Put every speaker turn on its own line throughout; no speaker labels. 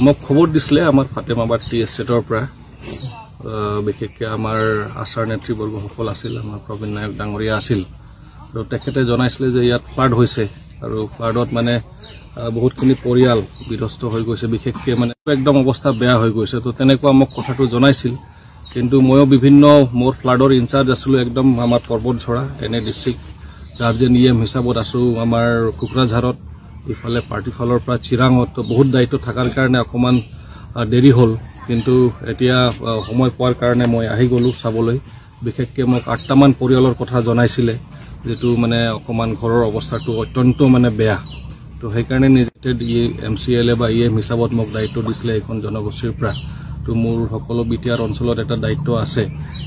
মোক খবৰ দিছিলে আমাৰ ফাতেমাবাদ টি এষ্টেটৰ পৰা বিশেষকৈ আমাৰ আচাৰ নেতৃবৰ্গসকল আছিল আমাৰ প্ৰবীণ নায়ক ডাঙৰীয়া আছিল আৰু তেখেতে জনাইছিলে যে ইয়াত ফ্লাড হৈছে আৰু ফ্লাডত মানে বহুতখিনি পৰিয়াল বিধ্বস্ত হৈ গৈছে বিশেষকৈ মানে একদম অৱস্থা বেয়া হৈ গৈছে তো তেনেকুৱা মোক কথাটো জনাইছিল কিন্তু ময়ো বিভিন্ন মোৰ ফ্লাডৰ ইনচাৰ্জ আছিলোঁ একদম আমাৰ পৰ্বতঝৰা এনে ডিষ্ট্ৰিক্ট গাৰ্জেন ইএম হিচাপত আছোঁ আমাৰ কোকৰাঝাৰত ইফালে পাৰ্টি ফালৰ পৰা চিৰাঙত বহুত দায়িত্ব থকাৰ কাৰণে অকণমান দেৰি হ'ল কিন্তু এতিয়া সময় পোৱাৰ কাৰণে মই আহি গ'লোঁ চাবলৈ বিশেষকৈ মোক 8টামান পৰিয়ালৰ কথা জনাইছিলে যেটো মানে অকণমান ঘৰৰ অৱস্থাটো অত্যন্ত মানে বেয়া তো সেইকাৰণে নিজে MCLA বা ইএম হিচাপত মোক দায়িত্ব দিছিলে এইখন জনগোষ্ঠীৰ পৰা তো মোৰ সকলো BTR অঞ্চলত এটা দায়িত্ব আছে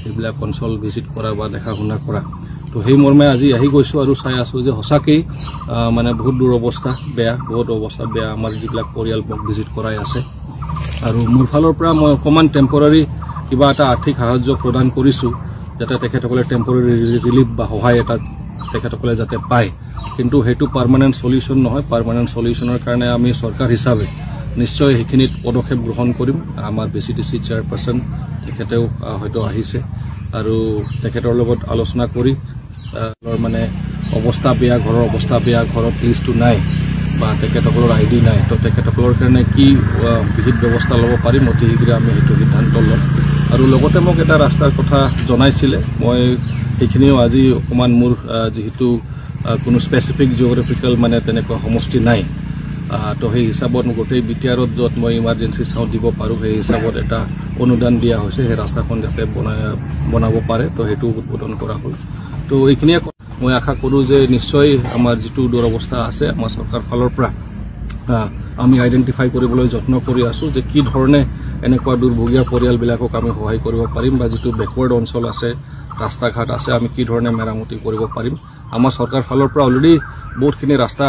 এইবিলাক অঞ্চল ভিজিট কৰা বা দেখা শুনা কৰা তো সেই মৰ্মে আজি আহি গৈছোঁ আৰু চাই আছোঁ যে সঁচাকেই মানে বহুত দূৰ অৱস্থা বেয়া বহুত অৱস্থা বেয়া আমাৰ যিবিলাক পৰিয়াল মোক ভিজিট কৰাই আছে আৰু মোৰ ফালৰ পৰা মই অকণমান টেম্পৰাৰী কিবা এটা আৰ্থিক সাহায্য প্ৰদান কৰিছোঁ যাতে তেখেতসকলে টেম্পৰাৰী ৰিলিফ বা সহায় এটা তেখেতসকলে যাতে পায় কিন্তু সেইটো পাৰ্মানেণ্ট সলিউশ্যন নহয় পাৰ্মানেণ্ট সলিউশ্যনৰ কাৰণে আমি চৰকাৰ হিচাপে নিশ্চয় সেইখিনিত পদক্ষেপ গ্ৰহণ কৰিম আমাৰ BCDC চেয়াৰপাৰ্চন তেখেতেও হয়তো আহিছে আৰু তেখেতৰ লগত আলোচনা কৰি মানে অৱস্থা বেয়া ঘৰৰ অৱস্থা বেয়া ঘৰত লিষ্টটো নাই বা তেখেতসকলৰ ID নাই তো তেখেতসকলৰ কাৰণে কি বিহিত ব্যৱস্থা ল'ব পাৰিম অতি শীঘ্ৰে আমি সেইটো সিদ্ধান্ত ল'ম আৰু লগতে মোক এটা ৰাস্তাৰ কথা জনাইছিলে মই সেইখিনিও আজি অকণমান মোৰ যিহেতু কোনো স্পেচিফিক জিঅ'গ্ৰাফিকেল মানে তেনেকুৱা সমষ্টি নাই তো সেই হিচাপত গোটেই BTRত য'ত মই ইমাৰ্জেঞ্চি চাউণ্ড দিব পাৰোঁ সেই হিচাপত এটা অনুদান দিয়া হৈছে সেই ৰাস্তাখন যাতে বনাব পাৰে তো সেইটো উদ্বোধন কৰা হ'ল তো এইখিনিয়ে মই আশা কৰোঁ যে নিশ্চয় আমাৰ যিটো দুৰৱস্থা আছে আমাৰ চৰকাৰ ফালৰ পৰা আমি আইডেণ্টিফাই কৰিবলৈ যত্ন কৰি আছোঁ যে কি ধৰণে এনেকুৱা দুৰ্ভগীয়া পৰিয়ালবিলাকক আমি সহায় কৰিব পাৰিম বা যিটো বেকৱাৰ্ড অঞ্চল আছে ৰাস্তা ঘাট আছে আমি কি ধৰণে মেৰামতি কৰিব পাৰিম আমাৰ চৰকাৰ ফালৰ পৰা অলৰেডি বহুতখিনি ৰাস্তা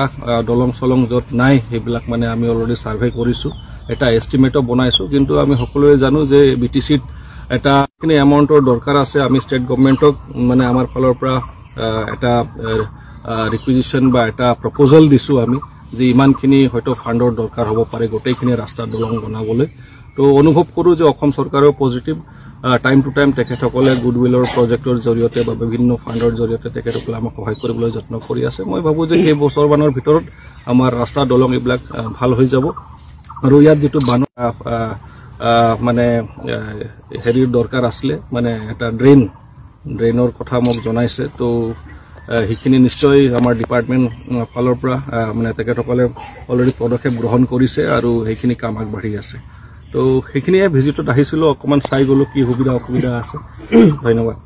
দলং চলং য'ত নাই সেইবিলাক মানে আমি অলৰেডি ছাৰ্ভে কৰিছোঁ এটা এষ্টিমেটো বনাইছোঁ কিন্তু আমি সকলোৱে জানো যে BTCত এটা খিনি এমাউণ্টৰ দৰকাৰ আছে আমি ষ্টেট গভৰ্ণমেণ্টক মানে আমাৰ ফালৰ পৰা এটা ৰিকুইজিশ্যন বা এটা প্ৰপ'জেল দিছোঁ আমি যে ইমানখিনি হয়তো ফাণ্ডৰ দৰকাৰ হ'ব পাৰে গোটেইখিনি ৰাস্তা দলং বনাবলৈ তো অনুভৱ কৰোঁ যে অসম চৰকাৰেও পজিটিভ টাইম টু টাইম তেখেতসকলে গুডউইলৰ প্ৰজেক্টৰ জৰিয়তে বা বিভিন্ন ফাণ্ডৰ জৰিয়তে তেখেতসকলে আমাক সহায় কৰিবলৈ যত্ন কৰি আছে মই ভাবোঁ যে এই বছৰমানৰ ভিতৰত আমাৰ ৰাস্তা দলং এইবিলাক ভাল হৈ যাব আৰু ইয়াত যিটো মানে হেৰিৰ দৰকাৰ আছিলে মানে এটা ড্ৰেইনৰ কথা মোক জনাইছে তো সেইখিনি নিশ্চয় আমাৰ ডিপাৰ্টমেণ্ট ফালৰ পৰা মানে তেখেতসকলে অলৰেডি পদক্ষেপ গ্ৰহণ কৰিছে আৰু সেইখিনি কাম আগবাঢ়ি আছে তো সেইখিনিয়ে ভিজিটত আহিছিলোঁ অকণমান চাই গ'লোঁ কি সুবিধা অসুবিধা আছে ধন্যবাদ